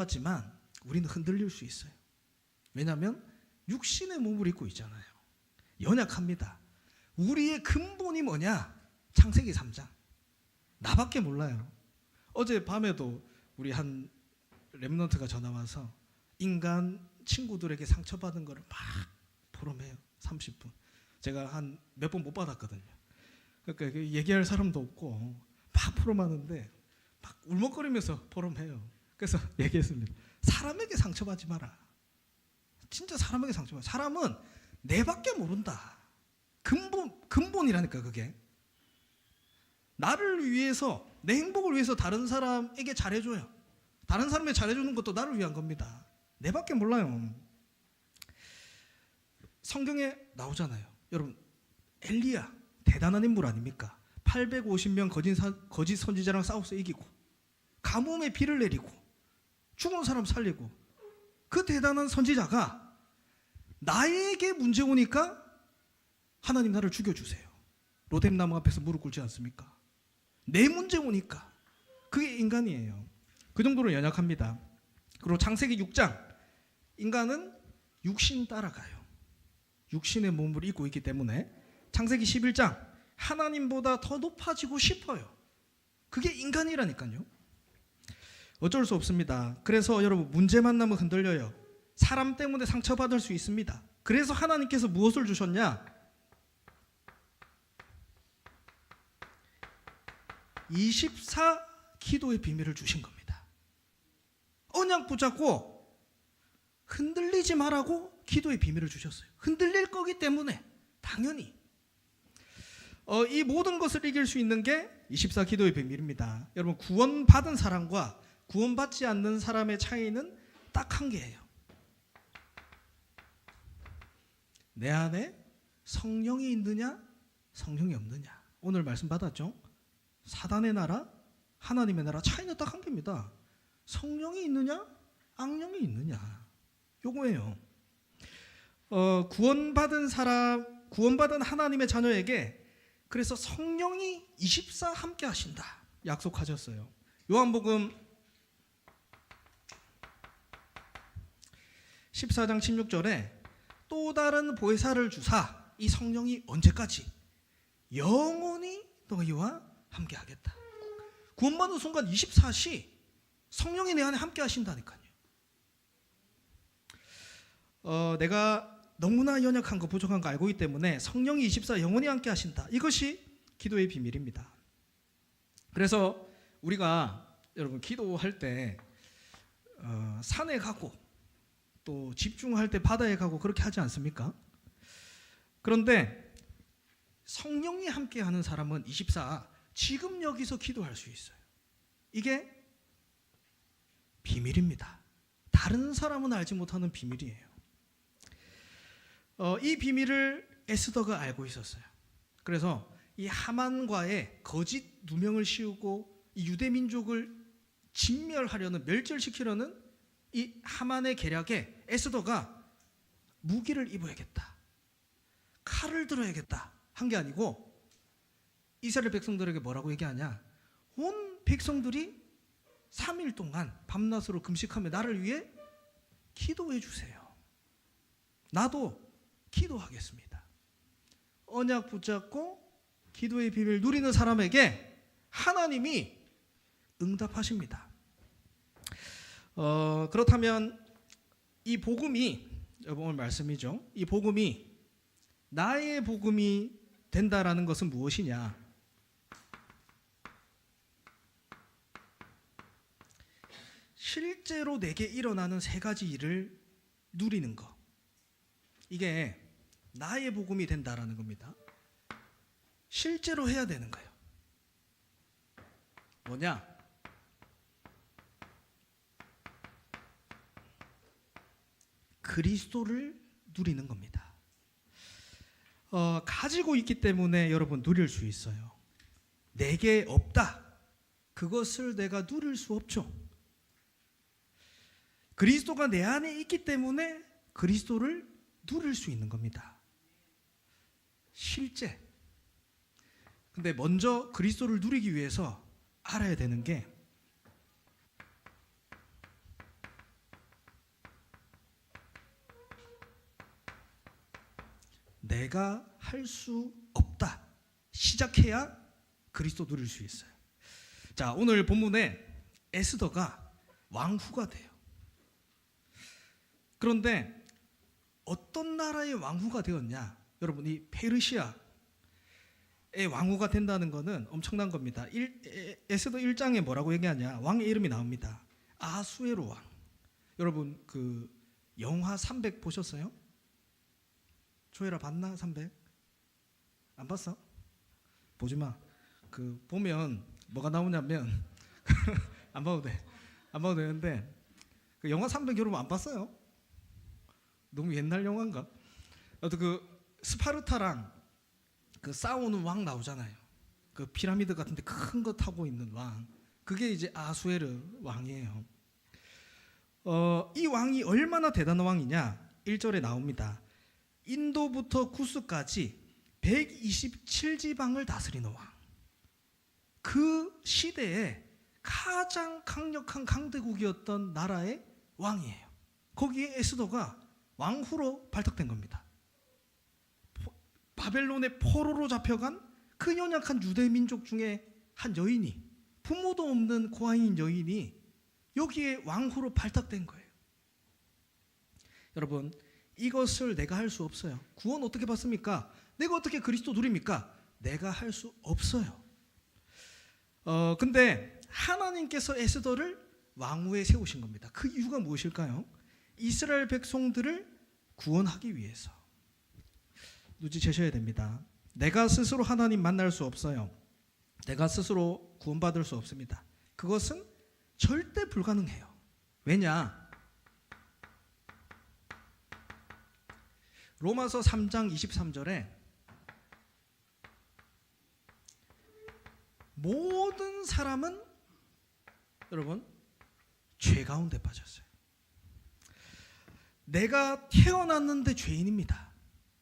하지만 우리는 흔들릴 수 있어요. 왜냐하면 육신의 몸을 입고 있잖아요. 연약합니다. 우리의 근본이 뭐냐? 창세기 3장. 나밖에 몰라요. 어제 밤에도 우리 한 렘넌트가 전화 와서 인간 친구들에게 상처받은 거를 막 포럼해요. 30분. 제가 한 몇 번 못 받았거든요. 그러니까 얘기할 사람도 없고 막 포럼하는데 막 울먹거리면서 포럼해요. 그래서 얘기했습니다. 사람에게 상처받지 마라. 진짜 사람에게 상처받지 마라. 사람은 내밖에 모른다. 근본이라니까 그게. 나를 위해서, 내 행복을 위해서 다른 사람에게 잘해줘요. 다른 사람에게 잘해주는 것도 나를 위한 겁니다. 내밖에 몰라요. 성경에 나오잖아요. 여러분, 엘리야 대단한 인물 아닙니까? 850명 거짓 선지자랑 싸워서 이기고, 가뭄에 비를 내리고, 죽은 사람 살리고, 그 대단한 선지자가 나에게 문제 오니까 하나님 나를 죽여주세요. 로뎀나무 앞에서 무릎 꿇지 않습니까? 내 문제 오니까. 그게 인간이에요. 그 정도로 연약합니다. 그리고 창세기 6장, 인간은 육신 따라가요. 육신의 몸을 입고 있기 때문에 창세기 11장, 하나님보다 더 높아지고 싶어요. 그게 인간이라니까요. 어쩔 수 없습니다. 그래서 여러분, 문제 만나면 흔들려요. 사람 때문에 상처받을 수 있습니다. 그래서 하나님께서 무엇을 주셨냐? 24 기도의 비밀을 주신 겁니다. 언약 붙잡고 흔들리지 말라고 기도의 비밀을 주셨어요. 흔들릴 거기 때문에 당연히 이 모든 것을 이길 수 있는 게 24 기도의 비밀입니다. 여러분, 구원받은 사람과 구원받지 않는 사람의 차이는 딱 한 개예요. 내 안에 성령이 있느냐, 성령이 없느냐. 오늘 말씀 받았죠? 사단의 나라, 하나님의 나라 차이는 딱 한 개입니다. 성령이 있느냐, 악령이 있느냐. 요거예요. 구원받은 사람, 구원받은 하나님의 자녀에게 그래서 성령이 24 함께 하신다 약속하셨어요. 요한복음 14장 16절에 또 다른 보혜사를 주사, 이 성령이 언제까지? 영원히 너희와 함께 하겠다. 구원받는 순간 24시 성령이 내 안에 함께 하신다니까요. 내가 너무나 연약한 거, 부족한 거 알고 있기 때문에 성령이 24 영원히 함께 하신다. 이것이 기도의 비밀입니다. 그래서 우리가 여러분 기도할 때 산에 가고 또 집중할 때 바다에 가고 그렇게 하지 않습니까? 그런데 성령이 함께 하는 사람은 24 지금 여기서 기도할 수 있어요. 이게 비밀입니다. 다른 사람은 알지 못하는 비밀이에요. 이 비밀을 에스더가 알고 있었어요. 그래서 이 하만과의 거짓 누명을 씌우고 이 유대 민족을 진멸하려는, 멸절시키려는 이 하만의 계략에 에스더가 무기를 입어야겠다, 칼을 들어야겠다 한 게 아니고 이스라엘 백성들에게 뭐라고 얘기하냐? 온 백성들이 3일 동안 밤낮으로 금식하며 나를 위해 기도해 주세요. 나도 기도하겠습니다. 언약 붙잡고 기도의 비밀 누리는 사람에게 하나님이 응답하십니다. 그렇다면 이 복음이, 오늘 말씀이죠. 이 복음이 나의 복음이 된다라는 것은 무엇이냐? 실제로 내게 일어나는 세 가지 일을 누리는 것. 이게 나의 복음이 된다라는 겁니다. 실제로 해야 되는 거예요. 뭐냐? 그리스도를 누리는 겁니다. 가지고 있기 때문에 여러분 누릴 수 있어요. 내게 없다. 그것을 내가 누릴 수 없죠. 그리스도가 내 안에 있기 때문에 그리스도를 누릴 수 있는 겁니다. 실제. 근데 먼저 그리스도를 누리기 위해서 알아야 되는 게 내가 할 수 없다. 시작해야 그리스도 누릴 수 있어요. 자, 오늘 본문에 에스더가 왕후가 돼요. 그런데 어떤 나라의 왕후가 되었냐? 여러분, 이 페르시아의 왕후가 된다는 것은 엄청난 겁니다. 에스더 1장에 뭐라고 얘기하냐? 왕의 이름이 나옵니다. 아수에로 왕. 여러분, 그 영화 300 보셨어요? 조회라 봤나? 300? 안 봤어? 보지 마. 그 보면 뭐가 나오냐면 안 봐도 돼. 안 봐도 되는데 그 영화 300 여러분 안 봤어요? 너무 옛날 영화인가? 그 스파르타랑 그 싸우는 왕 나오잖아요. 그 피라미드 같은데 큰 거 타고 있는 왕. 그게 이제 아수에르 왕이에요. 이 왕이 얼마나 대단한 왕이냐? 1절에 나옵니다. 인도부터 구스까지 127지방을 다스리는 왕. 그 시대에 가장 강력한 강대국이었던 나라의 왕이에요. 거기에 에스더가 왕후로 발탁된 겁니다. 바벨론의 포로로 잡혀간 그 연약한 유대 민족 중에 한 여인이, 부모도 없는 고아인 여인이 여기에 왕후로 발탁된 거예요. 여러분, 이것을 내가 할 수 없어요. 구원 어떻게 받습니까? 내가 어떻게 그리스도 누립니까? 내가 할 수 없어요. 근데 하나님께서 에스더를 왕후에 세우신 겁니다. 그 이유가 무엇일까요? 이스라엘 백성들을 구원하기 위해서. 눈치채셔야 됩니다. 내가 스스로 하나님 만날 수 없어요. 내가 스스로 구원받을 수 없습니다. 그것은 절대 불가능해요. 왜냐? 로마서 3장 23절에 모든 사람은 여러분 죄 가운데 빠졌어요. 내가 태어났는데 죄인입니다.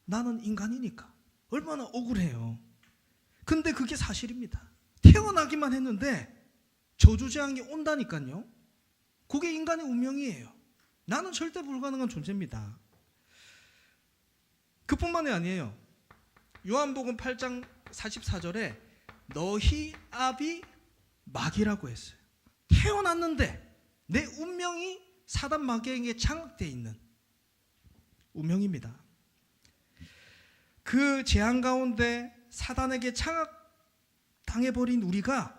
나는 인간이니까. 얼마나 억울해요. 근데 그게 사실입니다. 태어나기만 했는데 저주재앙이 온다니까요. 그게 인간의 운명이에요. 나는 절대 불가능한 존재입니다. 그뿐만이 아니에요. 요한복음 8장 44절에 너희 압이 마귀라고 했어요. 태어났는데 내 운명이 사단 마귀에게 장악되어 있는 운명입니다. 그 재앙 가운데 사단에게 장악당해버린 우리가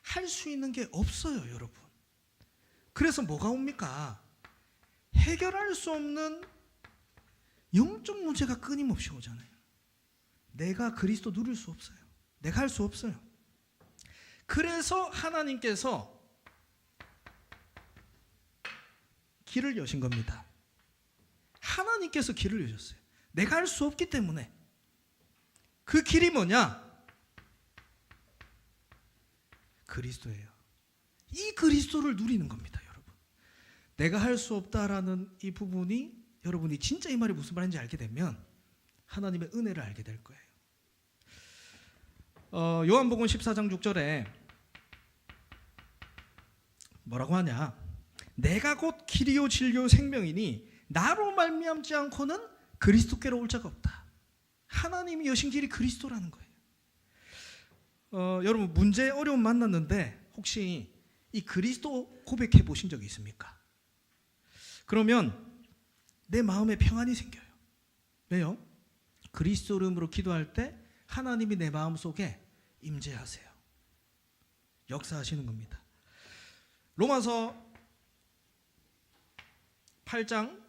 할 수 있는 게 없어요, 여러분. 그래서 뭐가 옵니까? 해결할 수 없는 영적 문제가 끊임없이 오잖아요. 내가 그리스도 누릴 수 없어요. 내가 할 수 없어요. 그래서 하나님께서 길을 여신 겁니다. 하나님께서 길을 여셨어요. 내가 할 수 없기 때문에. 그 길이 뭐냐? 그리스도예요. 이 그리스도를 누리는 겁니다, 여러분. 내가 할 수 없다라는 이 부분이 여러분이 진짜 이 말이 무슨 말인지 알게 되면 하나님의 은혜를 알게 될 거예요. 요한복음 14장 6절에 뭐라고 하냐? 내가 곧 길이요 진리요 생명이니 나로 말미암지 않고는 그리스도께로 올 자가 없다. 하나님이 여신 길이 그리스도라는 거예요. 여러분 문제 어려움 만났는데 혹시 이 그리스도 고백해 보신 적이 있습니까? 그러면 내 마음에 평안이 생겨요. 왜요? 그리스도 이름으로 기도할 때 하나님이 내 마음속에 임재하세요. 역사하시는 겁니다. 로마서 8장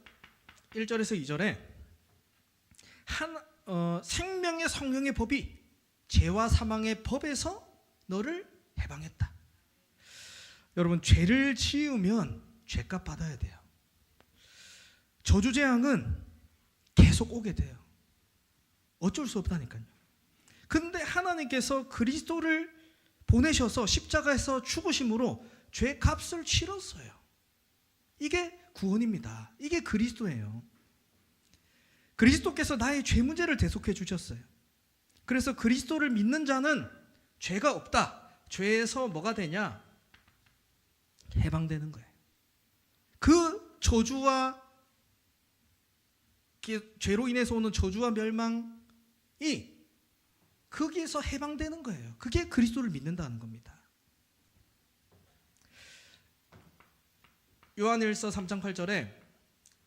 1절에서 2절에 생명의 성령의 법이 죄와 사망의 법에서 너를 해방했다. 여러분 죄를 지으면 죄값 받아야 돼요. 저주재앙은 계속 오게 돼요. 어쩔 수 없다니까요. 근데 하나님께서 그리스도를 보내셔서 십자가에서 죽으심으로 죄값을 치렀어요. 이게 구원입니다. 이게 그리스도예요. 그리스도께서 나의 죄 문제를 대속해 주셨어요. 그래서 그리스도를 믿는 자는 죄가 없다. 죄에서 뭐가 되냐? 해방되는 거예요. 그 저주와 죄로 인해서 오는 저주와 멸망, 거기에서 해방되는 거예요. 그게 그리스도를 믿는다는 겁니다. 요한일서 3장 8절에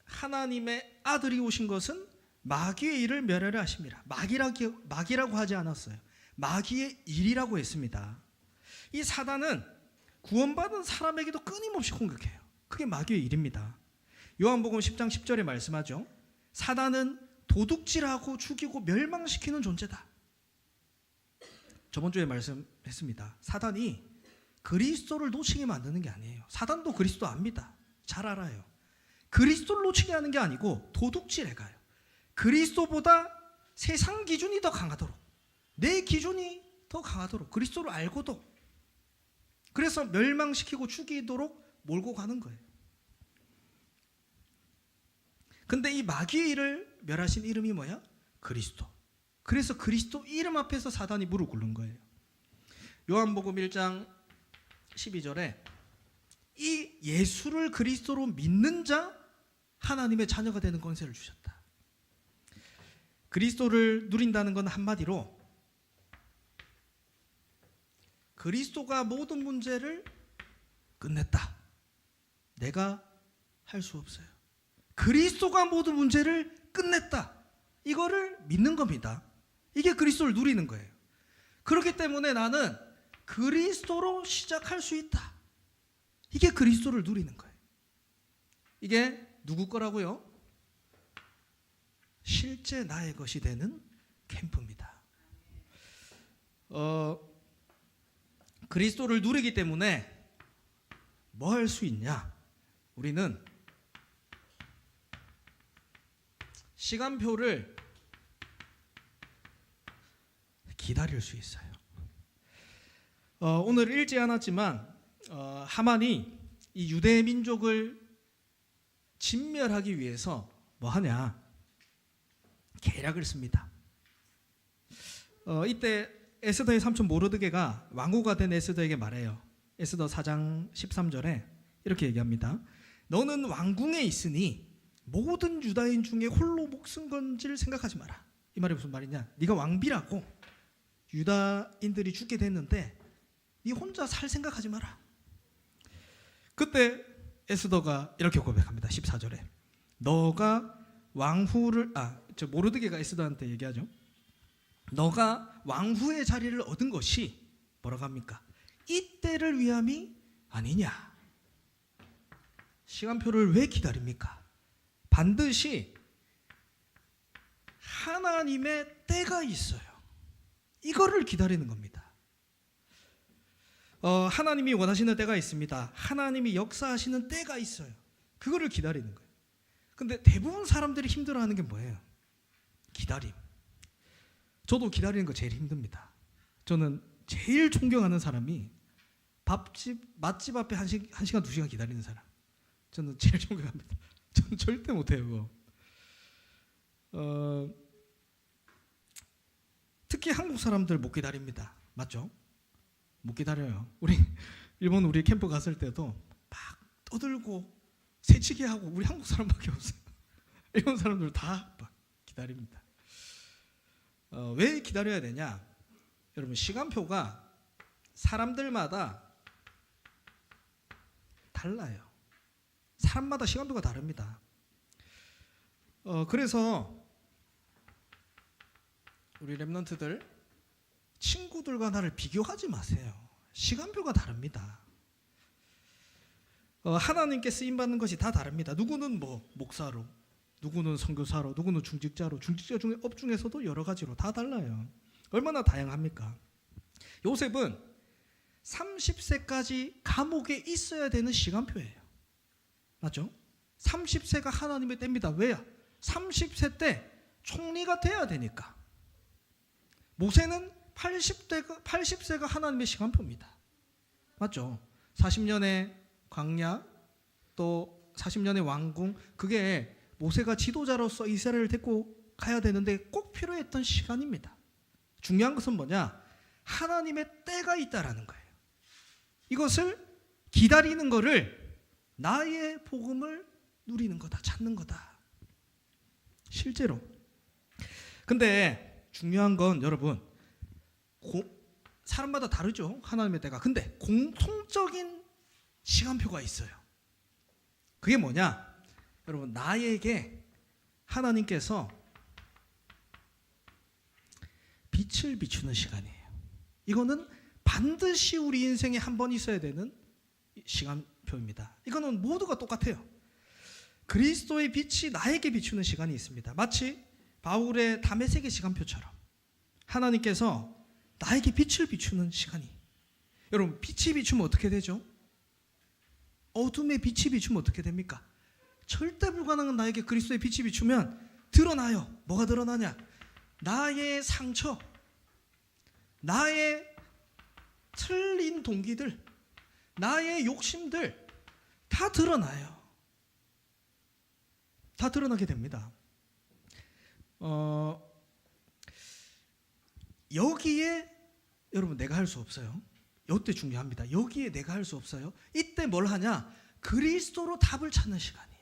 하나님의 아들이 오신 것은 마귀의 일을 멸하려 하심이라. 마귀라고 하지 않았어요. 마귀의 일이라고 했습니다. 이 사단은 구원받은 사람에게도 끊임없이 공격해요. 그게 마귀의 일입니다. 요한복음 10장 10절에 말씀하죠. 사단은 도둑질하고 죽이고 멸망시키는 존재다. 저번 주에 말씀했습니다. 사단이 그리스도를 놓치게 만드는 게 아니에요. 사단도 그리스도 압니다. 잘 알아요. 그리스도를 놓치게 하는 게 아니고 도둑질해 가요. 그리스도보다 세상 기준이 더 강하도록, 내 기준이 더 강하도록, 그리스도를 알고도, 그래서 멸망시키고 죽이도록 몰고 가는 거예요. 근데 이 마귀의 일을 멸하신 이름이 뭐야? 그리스도. 그래서 그리스도 이름 앞에서 사단이 무릎 꿇는 거예요. 요한복음 1장 12절에 이 예수를 그리스도로 믿는 자 하나님의 자녀가 되는 권세를 주셨다. 그리스도를 누린다는 건 한마디로 그리스도가 모든 문제를 끝냈다. 내가 할 수 없어요. 그리스도가 모든 문제를 끝냈다. 이거를 믿는 겁니다. 이게 그리스도를 누리는 거예요. 그렇기 때문에 나는 그리스도로 시작할 수 있다. 이게 그리스도를 누리는 거예요. 이게 누구 거라고요? 실제 나의 것이 되는 캠프입니다. 그리스도를 누리기 때문에 뭐 할 수 있냐? 우리는 시간표를 기다릴 수 있어요. 오늘 읽지 않았지만 하만이 이 유대 민족을 진멸하기 위해서 뭐 하냐? 계략을 씁니다. 이때 에스더의 삼촌 모르드게가 왕후가 된 에스더에게 말해요. 에스더 4장 13절에 이렇게 얘기합니다. 너는 왕궁에 있으니 모든 유다인 중에 홀로 목숨 건질 생각하지 마라. 이 말이 무슨 말이냐? 네가 왕비라고 유다인들이 죽게 됐는데 네 혼자 살 생각하지 마라. 그때 에스더가 이렇게 고백합니다. 14절에 너가 왕후를 모르드게가 에스더한테 얘기하죠. 너가 왕후의 자리를 얻은 것이 뭐라고 합니까? 이때를 위함이 아니냐. 시간표를 왜 기다립니까? 반드시 하나님의 때가 있어요. 이거를 기다리는 겁니다. 하나님이 원하시는 때가 있습니다. 하나님이 역사하시는 때가 있어요. 그거를 기다리는 거예요. 근데 대부분 사람들이 힘들어하는 게 뭐예요? 기다림. 저도 기다리는 거 제일 힘듭니다. 저는 제일 존경하는 사람이 맛집 앞에 1시간 2시간 기다리는 사람. 저는 제일 존경합니다. 저는 절대 못해요. 특히 한국 사람들 못 기다립니다. 맞죠? 못 기다려요. 우리 캠프 갔을 때도 막 떠들고 새치기 하고 우리 한국 사람밖에 없어요. 일본 사람들 다 막 기다립니다. 왜 기다려야 되냐? 여러분 시간표가 사람들마다 달라요. 사람마다 시간표가 다릅니다. 그래서 우리 렘넌트들 친구들과 나를 비교하지 마세요. 시간표가 다릅니다. 하나님께 쓰임받는 것이 다 다릅니다. 누구는 목사로, 누구는 선교사로, 누구는 중직자로, 중직자 중에 업 중에서도 여러 가지로 다 달라요. 얼마나 다양합니까? 요셉은 30세까지 감옥에 있어야 되는 시간표예요. 맞죠? 30세가 하나님의 때입니다. 왜요? 30세 때 총리가 돼야 되니까. 모세는 80세가 하나님의 시간표입니다. 맞죠? 40년의 광야 또 40년의 왕궁, 그게 모세가 지도자로서 이스라엘을 데리고 가야 되는데 꼭 필요했던 시간입니다. 중요한 것은 뭐냐? 하나님의 때가 있다라는 거예요. 이것을 기다리는 거를 나의 복음을 누리는 거다, 찾는 거다. 실제로. 근데 중요한 건 여러분 사람마다 다르죠. 하나님의 때가. 근데 공통적인 시간표가 있어요. 그게 뭐냐? 여러분 나에게 하나님께서 빛을 비추는 시간이에요. 이거는 반드시 우리 인생에 한 번 있어야 되는 시간표입니다. 이거는 모두가 똑같아요. 그리스도의 빛이 나에게 비추는 시간이 있습니다. 마치 바울의 다메섹의 시간표처럼 하나님께서 나에게 빛을 비추는 시간이. 여러분 빛이 비추면 어떻게 되죠? 어둠의 빛이 비추면 어떻게 됩니까? 절대 불가능한 나에게 그리스도의 빛이 비추면 드러나요. 뭐가 드러나냐? 나의 상처, 나의 틀린 동기들, 나의 욕심들 다 드러나요. 다 드러나게 됩니다. 여기에 여러분 내가 할 수 없어요. 이때 중요합니다. 여기에 내가 할 수 없어요. 이때 뭘 하냐? 그리스도로 답을 찾는 시간이에요.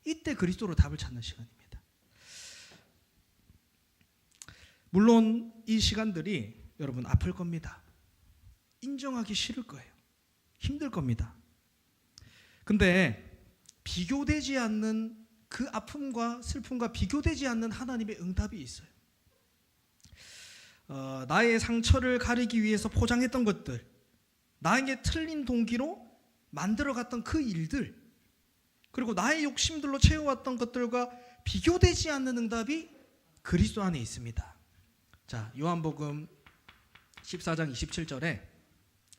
이때 그리스도로 답을 찾는 시간입니다. 물론 이 시간들이 여러분 아플 겁니다. 인정하기 싫을 거예요. 힘들 겁니다. 근데 비교되지 않는 그 아픔과 슬픔과 비교되지 않는 하나님의 응답이 있어요. 나의 상처를 가리기 위해서 포장했던 것들, 나에게 틀린 동기로 만들어갔던 그 일들, 그리고 나의 욕심들로 채워왔던 것들과 비교되지 않는 응답이 그리스도 안에 있습니다. 자, 요한복음 14장 27절에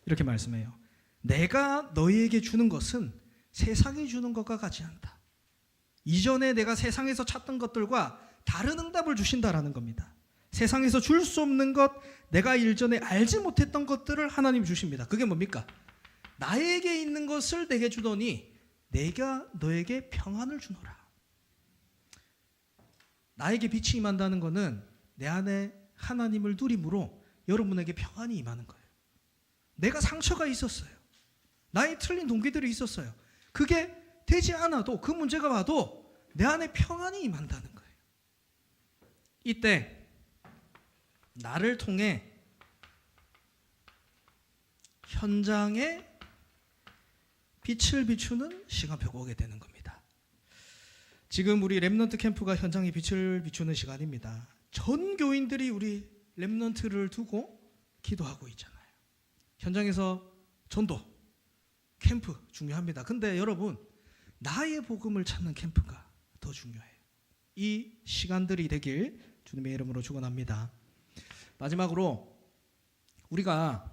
이렇게 말씀해요. 내가 너희에게 주는 것은 세상이 주는 것과 같지 않다. 이전에 내가 세상에서 찾던 것들과 다른 응답을 주신다라는 겁니다. 세상에서 줄 수 없는 것, 내가 일전에 알지 못했던 것들을 하나님이 주십니다. 그게 뭡니까? 나에게 있는 것을 내게 주더니 내가 너에게 평안을 주노라. 나에게 빛이 임한다는 것은 내 안에 하나님을 누림으로 여러분에게 평안이 임하는 거예요. 내가 상처가 있었어요. 나의 틀린 동기들이 있었어요. 그게 되지 않아도, 그 문제가 와도 내 안에 평안이 임한다는 거예요. 이때 나를 통해 현장에 빛을 비추는 시간표가 오게 되는 겁니다. 지금 우리 렘넌트 캠프가 현장에 빛을 비추는 시간입니다. 전 교인들이 우리 렘넌트를 두고 기도하고 있잖아요. 현장에서 전도, 캠프 중요합니다. 근데 여러분, 나의 복음을 찾는 캠프가 더 중요해요. 이 시간들이 되길 주님의 이름으로 축원합니다. 마지막으로 우리가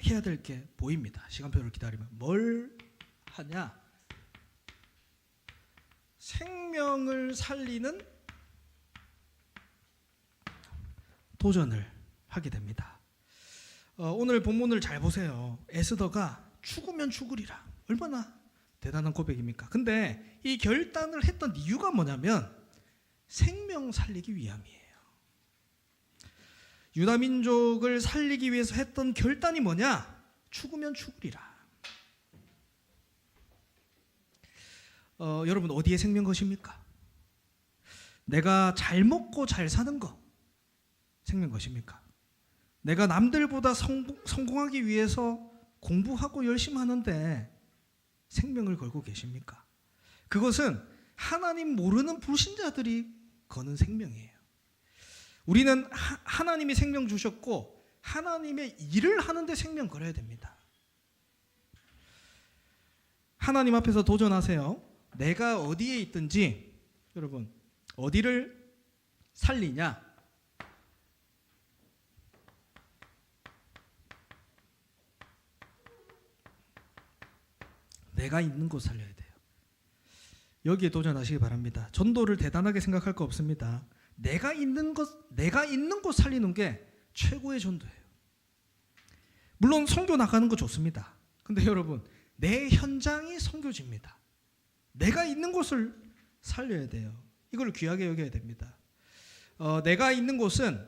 해야 될 게 보입니다. 시간표를 기다리면 뭘 하냐? 생명을 살리는 도전을 하게 됩니다. 오늘 본문을 잘 보세요. 에스더가 죽으면 죽으리라. 얼마나 대단한 고백입니까? 근데 이 결단을 했던 이유가 뭐냐면 생명 살리기 위함이에요. 유다 민족을 살리기 위해서 했던 결단이 뭐냐? 죽으면 죽으리라. 여러분 어디에 생명 것입니까? 내가 잘 먹고 잘 사는 거 생명 것입니까? 내가 남들보다 성공하기 위해서 공부하고 열심히 하는데 생명을 걸고 계십니까? 그것은 하나님 모르는 불신자들이 거는 생명이에요. 우리는 하나님이 생명 주셨고 하나님의 일을 하는데 생명 걸어야 됩니다. 하나님 앞에서 도전하세요. 내가 어디에 있든지 여러분 어디를 살리냐? 내가 있는 곳 살려야 돼요. 여기에 도전하시기 바랍니다. 전도를 대단하게 생각할 거 없습니다. 내가 있는 곳 살리는 게 최고의 전도예요. 물론 선교 나가는 거 좋습니다. 근데 여러분 내 현장이 선교지입니다. 내가 있는 곳을 살려야 돼요. 이걸 귀하게 여겨야 됩니다. 내가 있는 곳은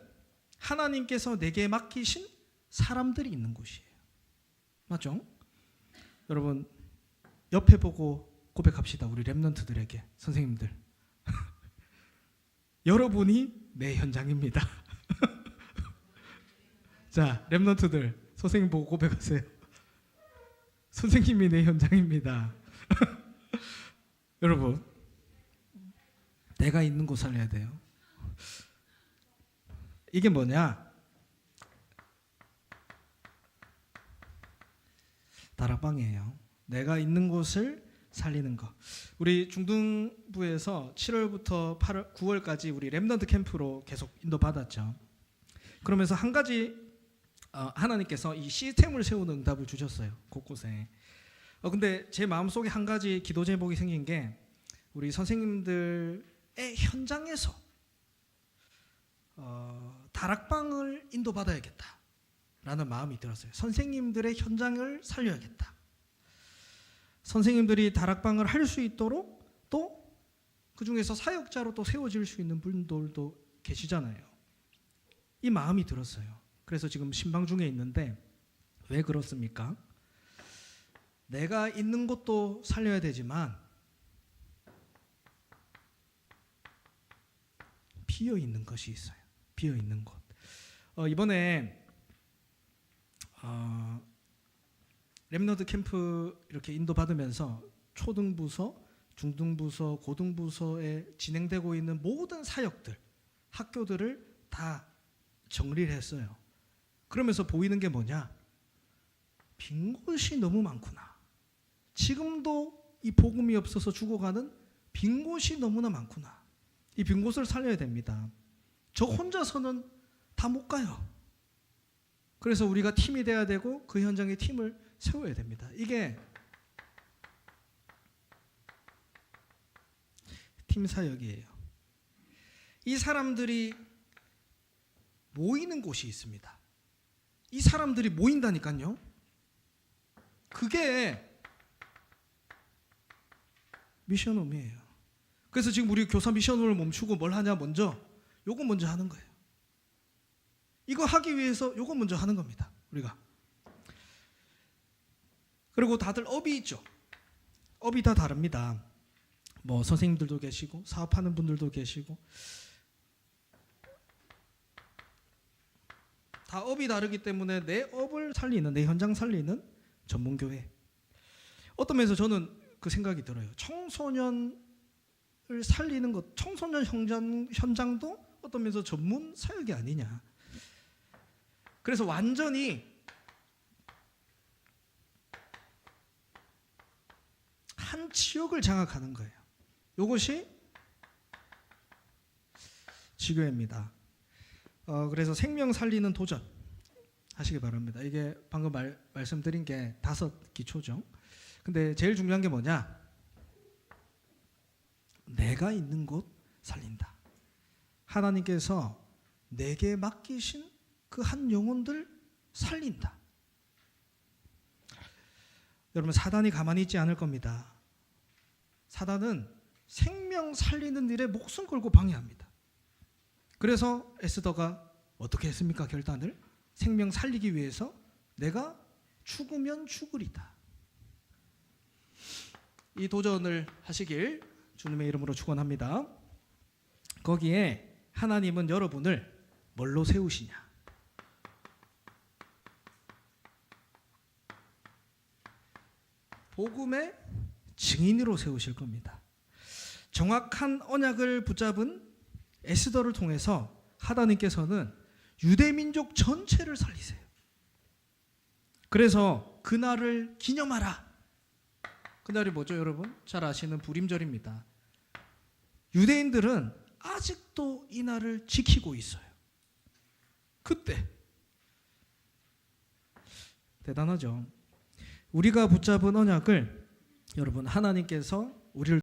하나님께서 내게 맡기신 사람들이 있는 곳이에요. 맞죠? 여러분 옆에 보고 고백합시다. 우리 렘넌트들에게, 선생님들. 여러분이 내 현장입니다. 자, 렘넌트들 선생님 보고 고백하세요. 선생님이 내 현장입니다. 여러분, 내가 있는 곳 살려야 돼요. 이게 뭐냐? 다락방이에요. 내가 있는 곳을 살리는 거. 우리 중등부에서 7월부터 8월, 9월까지 우리 렘넌트 캠프로 계속 인도받았죠. 그러면서 한 가지 하나님께서 이 시스템을 세우는 응답을 주셨어요. 곳곳에. 근데 제 마음속에 한 가지 기도 제목이 생긴 게 우리 선생님들의 현장에서 다락방을 인도받아야겠다라는 마음이 들었어요. 선생님들의 현장을 살려야겠다. 선생님들이 다락방을 할 수 있도록 또 그 중에서 사역자로 또 세워질 수 있는 분들도 계시잖아요. 이 마음이 들었어요. 그래서 지금 신방 중에 있는데 왜 그렇습니까? 내가 있는 곳도 살려야 되지만 비어 있는 것이 있어요. 비어 있는 곳. 이번에 렘넌트 캠프 이렇게 인도받으면서 초등부서, 중등부서, 고등부서에 진행되고 있는 모든 사역들, 학교들을 다 정리를 했어요. 그러면서 보이는 게 뭐냐? 빈 곳이 너무 많구나. 지금도 이 복음이 없어서 죽어가는 빈 곳이 너무나 많구나. 이 빈 곳을 살려야 됩니다. 저 혼자서는 다 못 가요. 그래서 우리가 팀이 돼야 되고 그 현장에 팀을 세워야 됩니다. 이게 팀 사역이에요. 이 사람들이 모이는 곳이 있습니다. 이 사람들이 모인다니까요. 그게 미션홈이에요. 그래서 지금 우리 교사 미션홈을 멈추고 뭘 하냐? 요거 먼저 하는 거예요. 이거 하기 위해서 요거 먼저 하는 겁니다. 우리가. 그리고 다들 업이 있죠. 업이 다 다릅니다. 뭐 선생님들도 계시고 사업하는 분들도 계시고 다 업이 다르기 때문에 내 업을 살리는, 내 현장 살리는 전문교회. 어떤 면에서 저는 그 생각이 들어요. 청소년을 살리는 것, 청소년 현장도 어떤 면에서 전문 사역이 아니냐. 그래서 완전히 한 지역을 장악하는 거예요. 이것이 지교회입니다. 그래서 생명 살리는 도전 하시기 바랍니다. 이게 방금 말씀드린 게 5기초죠. 근데 제일 중요한 게 뭐냐? 내가 있는 곳 살린다. 하나님께서 내게 맡기신 그 한 영혼들 살린다. 여러분, 사단이 가만히 있지 않을 겁니다. 사단은 생명 살리는 일에 목숨 걸고 방해합니다. 그래서 에스더가 어떻게 했습니까? 결단을 생명 살리기 위해서 내가 죽으면 죽으리다. 이 도전을 하시길 주님의 이름으로 축원합니다. 거기에 하나님은 여러분을 뭘로 세우시냐? 복음의 증인으로 세우실 겁니다. 정확한 언약을 붙잡은 에스더를 통해서 하나님께서는 유대민족 전체를 살리세요. 그래서 그날을 기념하라. 그날이 뭐죠, 여러분? 잘 아시는 부림절입니다. 유대인들은 아직도 이 날을 지키고 있어요. 그때 대단하죠. 우리가 붙잡은 언약을 여러분, 하나님께서 우리를